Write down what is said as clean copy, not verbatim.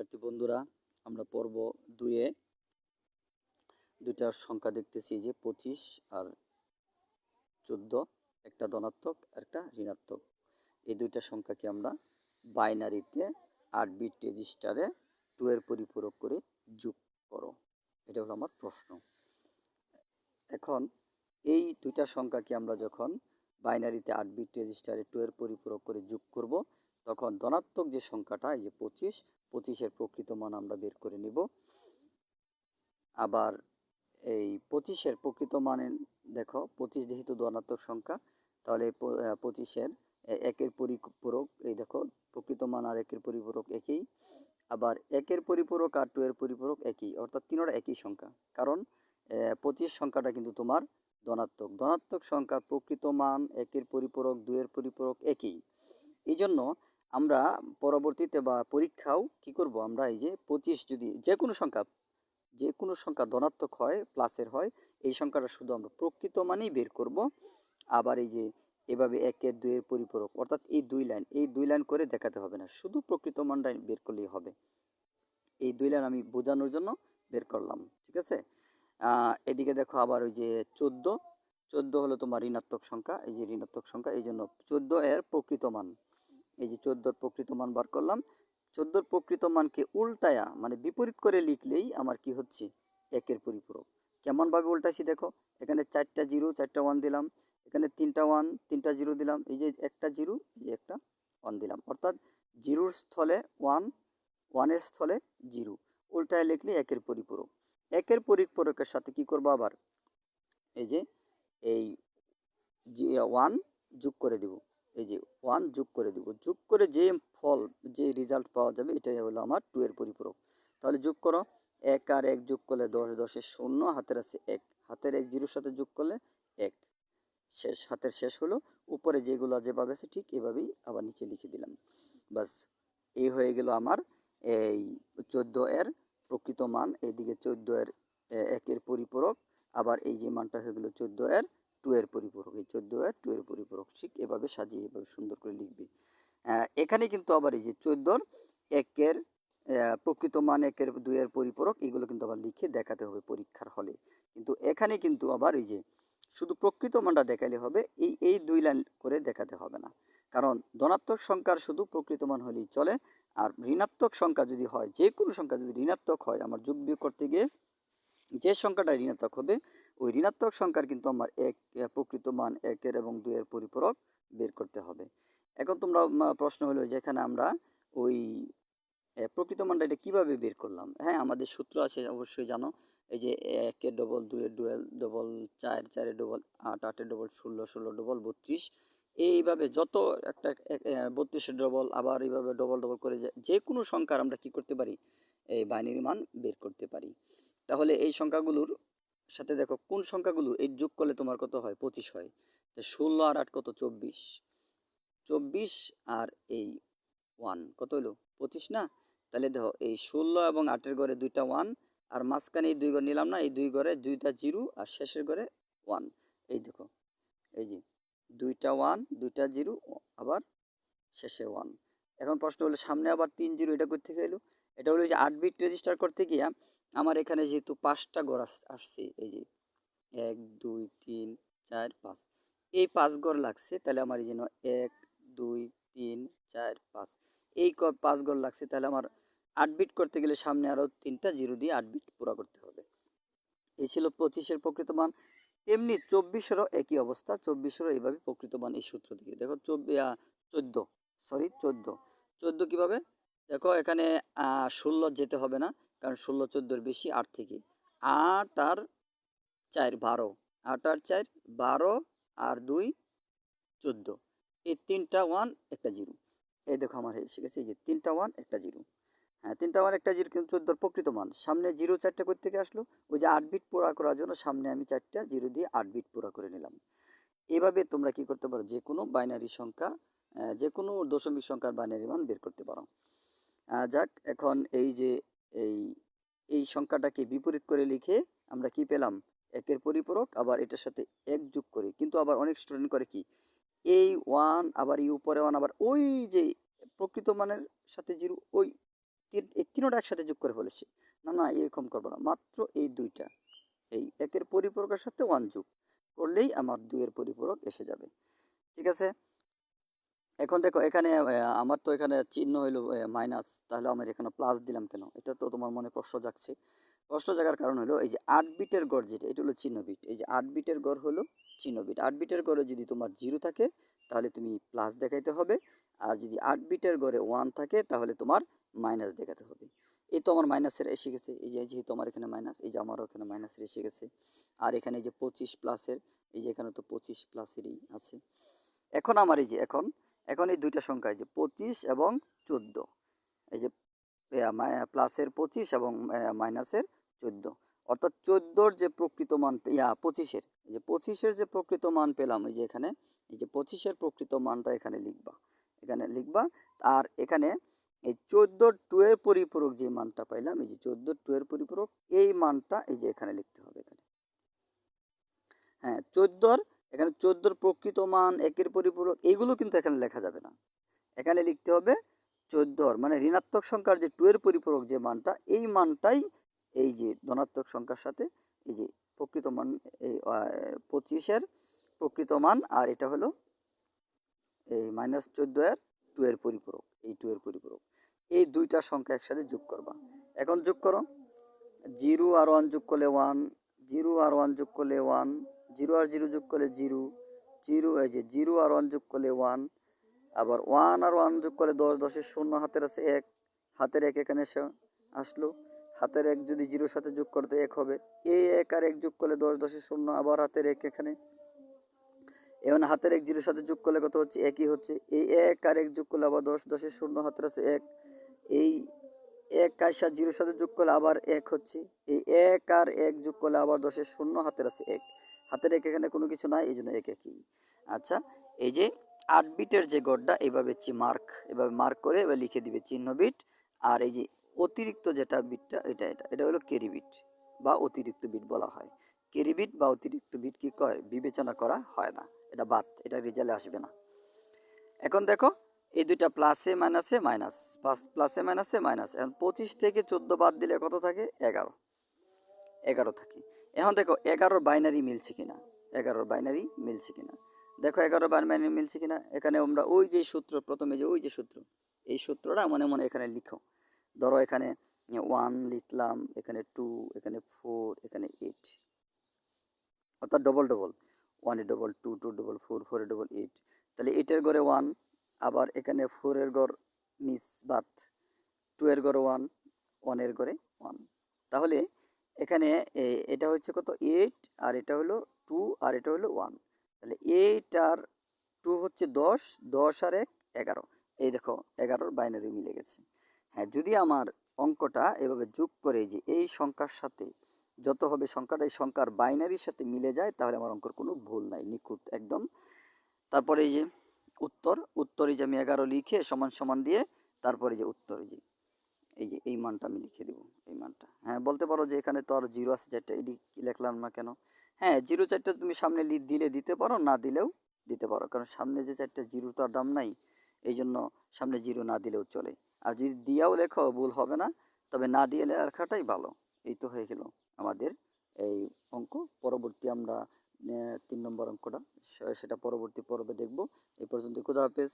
শিক্ষার্থী বন্ধুরা, আমরা পর্ব 2-এ দুইটা সংখ্যা দেখতেছি, যে 25 আর 14, একটা ধনাত্মক একটা ঋণাত্মক। এই দুইটা সংখ্যাকে আমরা বাইনারিতে 8 বিট রেজিস্টারে 2 এর পরিপূরক করে যোগ করো। এটা হলো আমার প্রশ্ন। এখন এই দুইটা সংখ্যাকে আমরা যখন বাইনারিতে 8 বিট রেজিস্টারে 2 এর পরিপূরক করে যোগ করব, তখন ধনাত্মক যে সংখ্যাটা, এই যে 25-এর প্রকৃত মান আমরা বের করে নিব। আবার এই 25-এর প্রকৃত মানে দেখো, 25 যেহেতু ধনাত্মক সংখ্যা, তাহলে 25-এর একের পরিপূরক, এই দেখো প্রকৃত মান আর একের পরিপূরক একই। আবার একের পরিপূরক আর 2 এর পরিপূরক একই, অর্থাৎ তিনটা একই সংখ্যা। কারণ 25 সংখ্যাটা কিন্তু তোমার ধনাত্মক সংখ্যার প্রকৃত মান, একের পরিপূরক, 2 এর পরিপূরক একই। এই জন্য আমরা পরবর্তীতে বা পরীক্ষাও কি করব, আমরা এই যে 25 যদি যে কোনো সংখ্যা ধনাত্মক হয়, প্লাসের হয়, এই সংখ্যাটা শুধু আমরা প্রকৃত মানেই বের করব। আবার এই যে এভাবে 1-এর 2-এর পরিপূরক, অর্থাৎ এই দুই লাইন করে দেখাতে হবে না, শুধু প্রকৃত মানটা বের করলেই হবে। এই 2 লাইন আমি বোঝানোর জন্য বের করলাম, ঠিক আছে। এদিকে দেখো, আবার ওই যে 14 হলো তোমার ঋণাত্মক সংখ্যা, এই যে ঋণাত্মক সংখ্যা, এই জন্য 14 এর প্রকৃত মান, এই যে 14-র প্রকৃত মান বার করলাম। 14-র প্রকৃত মানকে উল্টায়া, মানে বিপরীত করে লিখলেই আমার কি হচ্ছে, একের পরিপূরক। কেমনভাবে উল্টাইছি দেখো, এখানে 4টা জিরো 4টা 1 দিলাম, এখানে 3টা 1 3টা জিরো দিলাম, এই যে একটা জিরো, এই যে একটা 1 দিলাম, অর্থাৎ জিরোর স্থলে 1, 1-এর স্থলে জিরো, উল্টায় লিখলে একের পরিপূরক। একের পরিপূরকের সাথে কি করবো, আবার এই যে এই 1 যোগ করে দেব, এই যে 1 যোগ করে দেব, যোগ করে যে ফল, যে রেজাল্ট পাওয়া যাবে, এটাই হলো আমার 2 এর পরিপূরক। তাহলে যোগ করো, 1 আর 1 যোগ করলে 10, 10-এ 0, হাতের আছে 1, হাতের 1 জিরোর সাথে যোগ করলে 1, শেষ, হাতের শেষ হলো। উপরে যেগুলো যেভাবে আছে ঠিক এভাবেই আবার নিচে লিখে দিলাম, বাস। এই হয়ে গেল আমার এই 14 এর প্রকৃত মান, এইদিকে 14 এর একের পরিপূরক, আবার এই যে মানটা হয়ে গেল 14 এর 2 এর পরিপূরক, এই 14 এর 2 এর পরিপূরক। ঠিক এভাবে সাজিয়ে এভাবে সুন্দর করে লিখবে। এখানে কিন্তু আবার এই যে 14-র একের প্রকৃত মান, একের 2 এর পরিপূরক, এগুলো কিন্তু আবার লিখে দেখাতে হবে পরীক্ষার হলে। কিন্তু এখানে কিন্তু আবার এই যে শুধু প্রকৃত মানটা দেখালে হবে, এই 2 লাইন করে দেখাতে হবে না। কারণ ধনাত্মক সংখ্যার শুধু প্রকৃত মান হলেই চলে। আর ঋণাত্মক সংখ্যা যদি হয়, যে কোনো সংখ্যা যদি ঋণাত্মক হয়, আমার যোগ বিয়োগ করতে গিয়ে যে সংখ্যাটা ঋণাত্মক হবে, ওই ঋণাত্মক সংখ্যার কিন্তু আমার প্রকৃত মান, একের এবং 2 এর পরিপূরক বের করতে হবে। এখন তোমরা প্রশ্ন হলো যে এখানে আমরা ওই প্রকৃত মানটা এটা কীভাবে বের করলাম। হ্যাঁ, আমাদের সূত্র আছে, অবশ্যই জানো। এই যে 1-এর ডবল, 2-এর ডবল, 4, 4-এর ডবল 8, 8-এর ডবল 16, 16 ডবল 32, এইভাবে যত একটা 32-এর ডবল, আবার এইভাবে ডবল ডবল করে যে কোনো সংখ্যার আমরা কি করতে পারি, এই বাইনারি মান বের করতে পারি। তাহলে এই সংখ্যাগুলোর সাথে দেখো, কোন সংখ্যাগুলো এই যোগ করলে তোমার কত হয়, 25 হয়। তো 16 আর 8 কত, 24, 24 আর এই 1 কত হলো, 25 না। তাহলে দেখো, এই 16 এবং 8-এর ঘরে 2টা 1, আর মাঝখানে এই 2 ঘর নিলাম না, এই 2 ঘরে 2টা 0, আর শেষের ঘরে 1। এই দেখো, এই যে 2টা 1, 2টা 0, আবার শেষে 1। এখন প্রশ্ন হলো, সামনে আবার 3 0, এটা করতে গেল, এটা হলো যে 8 বিট রেজিস্টার করতে গিয়া আমার এখানে যেহেতু 5টা ঘর আসছে, এই যে 1 2 3 4 5, এই 5 ঘর লাগছে। তাহলে আমার এই জন্য 1 2 3 4 5, এই 5 ঘর লাগছে। তাহলে আমার 8 বিট করতে গেলে সামনে আরও 3টা 0 দিয়ে 8 বিট পুরা করতে হবে। এই ছিল 25-এর প্রকৃত মান। তেমনি 24-এরও একই অবস্থা, 24-এরও এইভাবে প্রকৃত মান এই সূত্র থেকে। দেখো 14 কীভাবে দেখো, এখানে 16 যেতে হবে না, কারণ 16 14-এর বেশি, 8 থেকে 8 আর 4 12, 8 আর 4 12, আর 2 14, এই 3টা 1 একটা 0। এই দেখো আমার এসে গেছে, এই যে 3টা 1 একটা 0। হ্যাঁ, 3টা 1 একটা 0 কিন্তু 14-র প্রকৃত মান। সামনে 0 4টা কোথা থেকে আসলো, ওই যে 8 বিট পুরা করার জন্য সামনে আমি 4টা 0 দিয়ে 8 বিট পুরা করে নিলাম। এভাবে তোমরা কি করতে পারো, যে কোনো বাইনারি সংখ্যা, যে কোনো দশমিক সংখ্যার বাইনারি মান বের করতে পারো। যাক, এখন এই যে এই এই সংখ্যাটাকে বিপরীত করে লিখে আমরা কি পেলাম, একের পরিপূরক, আবার এটার সাথে 1 যোগ করি। কিন্তু আবার অনেক স্টুডেন্ট করে কি, এই 1 আবার এই উপরে 1, আবার ওই যে প্রকৃত মানের সাথে 0, ওই এই তিনোটা একসাথে যোগ করে ফেলেছি। না না, এরকম করবো না, মাত্র এই দুইটা, এই একের পরিপূরকের সাথে 1 যোগ করলেই আমার 2 এর পরিপূরক এসে যাবে। ঠিক আছে। এখন দেখো এখানে আমার তো এখানে চিহ্ন হইলো মাইনাস, তাহলে আমার এখানে প্লাস দিলাম কেন? এটা তো তোমার মনে প্রশ্ন জাগছে। প্রশ্ন জাগার কারণ হলো এই যে 8 বিটের গড় যেটা, এটা হলো চিহ্ন বিট। এই যে 8 বিটের গড় হলো চিহ্ন বিট। 8 বিটের গড়ে যদি তোমার 0 থাকে তাহলে তুমি প্লাস দেখাইতে হবে, আর যদি 8 বিটের গড়ে 1 থাকে তাহলে তোমার মাইনাস দেখাতে হবে। এই তো আমার মাইনাসের এসে গেছে, এই যে যেহেতু আমার এখানে মাইনাস, এই যে আমারও এখানে মাইনাসের এসে গেছে। আর এখানে এই যে 25 প্লাসের, এই যে এখানে তো 25 প্লাসেরই আছে। এখন আমার এই যে এখন এই দুইটা সংখ্যা, এই যে 25 এবং 14, এই যে প্লাসের 25 এবং মাইনাসের 14, অর্থাৎ 14-র যে প্রকৃত মান, 25-এর, এই যে 25-এর যে প্রকৃত মান পেলাম, এই যে এখানে এই যে 25-এর প্রকৃত মানটা এখানে লিখবা। আর এখানে এই 14 টু এর পরিপূরক যে মানটা পাইলাম, এই যে 14 টু এর পরিপূরক, এই মানটা এই যে এখানে লিখতে হবে এখানে। হ্যাঁ, 14-র এখানে 14-র প্রকৃত মান, একের পরিপূরক, এইগুলো কিন্তু এখানে লেখা যাবে না। এখানে লিখতে হবে 14-র মানে ঋণাত্মক সংখ্যার যে 2 এর পরিপূরক যে মানটা, এই মানটাই এই যে ধনাত্মক সংখ্যার সাথে এই যে প্রকৃত মান, এই 25-এর প্রকৃত মান, আর এটা হলো এই -14 এর 2 এর পরিপূরক, এই 2 এর পরিপূরক। এই দুইটা সংখ্যা একসাথে যোগ করবা। এখন যোগ করো, 0 আর 1 যোগ করলে 1, 0 আর 1 যোগ করলে 1, 0 আর 0 যোগ করলে 0, 0, এই যে 0 আর 1 যোগ করলে 1, আবার 1 আর 1 যোগ করলে 10, 10-এর শূন্য হাতের আছে 1, হাতের 1 এখানে আসলো। হাতের 1 যদি 0-র সাথে যোগ করতে 1 হবে। এই 1 আর 1 যোগ করলে 10, 10-এর শূন্য, আবার হাতের 1 এখানে। এখন হাতের 1 0-র সাথে যোগ করলে কত হচ্ছে? একই হচ্ছে। এই 1 আর 1 যোগ করলে আবার 10, 10-এর শূন্য হাতের আছে 1। এই 1 আইসা 0-র সাথে যোগ করলে আবার 1 হচ্ছে। এই 1 আর 1 যোগ করলে আবার 10-এর শূন্য হাতের আছে 1। হাতের 1 এখানে কোনো কিছু নাই, এই জন্য 1 একই। আচ্ছা, এই যে 8 বিটের যে গড়টা এভাবে এভাবে মার্ক করে এবার লিখে দিবে চিহ্ন বিট। আর এই যে অতিরিক্ত যেটা বিটটা, এটা হলো ক্যারি বিট বা অতিরিক্ত বিট বলা হয়। ক্যারি বিট বা অতিরিক্ত বিট কি করে বিবেচনা করা হয় না, এটা বাদ, এটা রেজাল্টে আসবে না। এখন দেখো এই দুইটা প্লাসে মাইনাসে মাইনাস, প্লাসে মাইনাসে মাইনাস। এখন 25 থেকে 14 বাদ দিলে কত থাকে? 11 থাকে। এখন দেখো 11-র বাইনারি মিলছে কিনা, 11-র বাইনারি মিলছে কিনা। দেখো 11-র বাইনারি মিলছে কিনা। এখানে আমরা ওই যে সূত্র, প্রথমে যে ওই যে সূত্র, এই সূত্রটা মনে মনে এখানে লিখো। ধরো এখানে 1 লিখলাম, এখানে 2, এখানে 4, এখানে 8, অর্থাৎ ডবল ডবল, 1 এর ডবল 2, 2 ডবল 4, 4 এর ডবল 8। তাহলে 8 এর ঘরে 1, আবার এখানে 4 এর ঘর মিস বাদ, 2 এর ঘরে 1, 1 এর ঘরে 1। তাহলে এখানে এটা হচ্ছে কত? 8, আর এটা হলো 2, আর এটা হলো 1। তাহলে 8 আর 2 হচ্ছে 10, 10 আর 1 11। এই দেখো 11-র বাইনারি মিলে গেছে। হ্যাঁ, যদি আমার অঙ্কটা এভাবে যোগ করে যে এই সংখ্যার সাথে যত হবে সংখ্যাটা এই সংখ্যার বাইনারির সাথে মিলে যায়, তাহলে আমার অঙ্কের কোনো ভুল নাই, নিখুঁত একদম। তারপরে এই যে উত্তর এই যে আমি 11 লিখে সমান সমান দিয়ে, তারপরে যে উত্তর এই যে এই মানটা আমি লিখে দেবো, এই মানটা। হ্যাঁ, বলতে পারো যে এখানে তো আর 0 আছে 4টা, এটি লিখলাম না কেন? হ্যাঁ, 0 4টা তুমি সামনে দিতে পারো, না দিলেও দিতে পারো, কারণ সামনে যে 4টা 0 তো আর দাম নাই, এই জন্য সামনে 0 না দিলেও চলে। আর যদি দিয়াও লেখো ভুল হবে না, তবে না দিয়ে লেখাটাই ভালো। এই তো হয়ে গেল আমাদের এই অঙ্ক। পরবর্তী আমরা 3 নম্বর অঙ্কটা, সেটা পরবর্তী পর্বে দেখব। এই পর্যন্ত, খোদা হাফেজ।